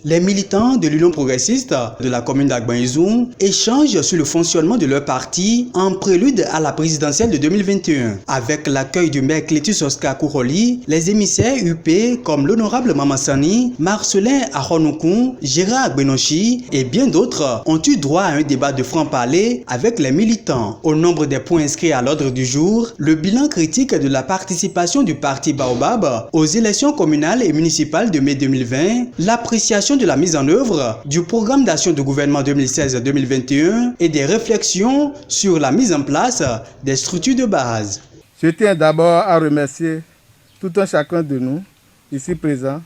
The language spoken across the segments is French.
Les militants de l'Union progressiste de la commune d'Agban-Izoum échangent sur le fonctionnement de leur parti en prélude à la présidentielle de 2021. Avec l'accueil du maire Clétus Oscar Kouroli, les émissaires UP comme l'honorable Mamassani, Marcelin Aronoukoun, Gérard Agbenochi et bien d'autres ont eu droit à un débat de franc-parler avec les militants. Au nombre des points inscrits à l'ordre du jour, le bilan critique de la participation du parti Baobab aux élections communales et municipales de mai 2020, l'appréciation de la mise en œuvre du programme d'action du gouvernement 2016-2021 et des réflexions sur la mise en place des structures de base. Je tiens d'abord à remercier tout un chacun de nous, ici présents,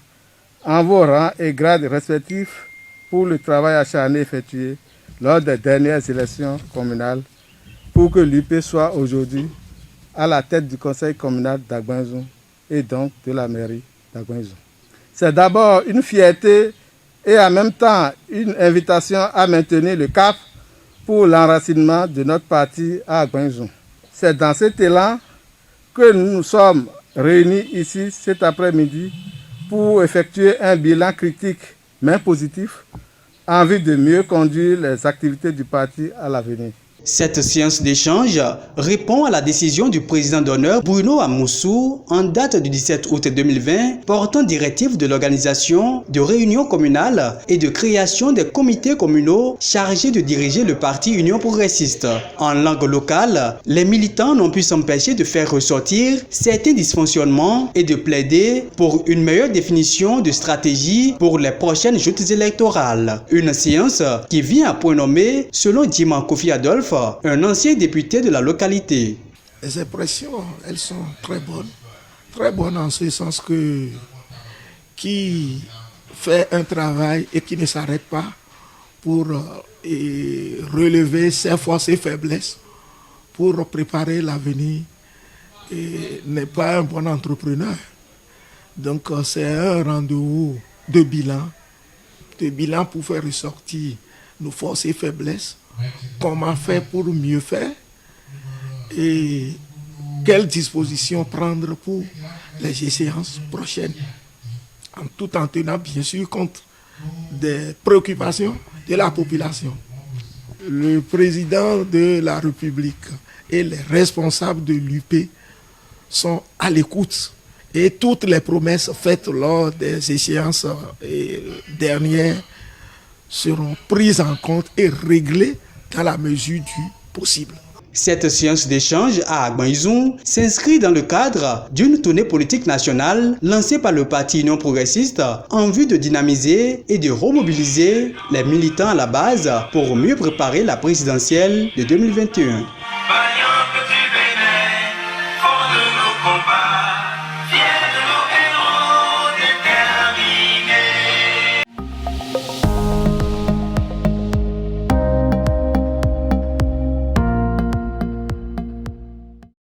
en vos rangs et grades respectifs pour le travail acharné effectué lors des dernières élections communales pour que l'UP soit aujourd'hui à la tête du conseil communal d'Agban-Izoum et donc de la mairie d'Agban-Izoum. C'est d'abord une fierté et en même temps une invitation à maintenir le cap pour l'enracinement de notre parti à Agban-Izoum. C'est dans cet élan que nous nous sommes réunis ici cet après-midi pour effectuer un bilan critique mais positif en vue de mieux conduire les activités du parti à l'avenir. Cette séance d'échange répond à la décision du président d'honneur Bruno Amoussou en date du 17 août 2020 portant directive de l'organisation de réunions communales et de création des comités communaux chargés de diriger le parti Union progressiste. En langue locale, les militants n'ont pu s'empêcher de faire ressortir certains dysfonctionnements et de plaider pour une meilleure définition de stratégie pour les prochaines joutes électorales. Une séance qui vient à point nommé selon Djiman Kofi Adolphe, un ancien député de la localité. Les impressions, elles sont très bonnes en ce sens que qui fait un travail et qui ne s'arrête pas pour relever ses forces et faiblesses, pour préparer l'avenir, n'est pas un bon entrepreneur. Donc c'est un rendez-vous de bilan pour faire ressortir nos forces et faiblesses. Comment faire pour mieux faire et quelles dispositions prendre pour les échéances prochaines, tout en tenant bien sûr compte des préoccupations de la population. Le président de la République et les responsables de l'UP sont à l'écoute et toutes les promesses faites lors des échéances dernières seront prises en compte et réglées dans la mesure du possible. Cette séance d'échange à Agban-Izoum s'inscrit dans le cadre d'une tournée politique nationale lancée par le parti Union progressiste en vue de dynamiser et de remobiliser les militants à la base pour mieux préparer la présidentielle de 2021.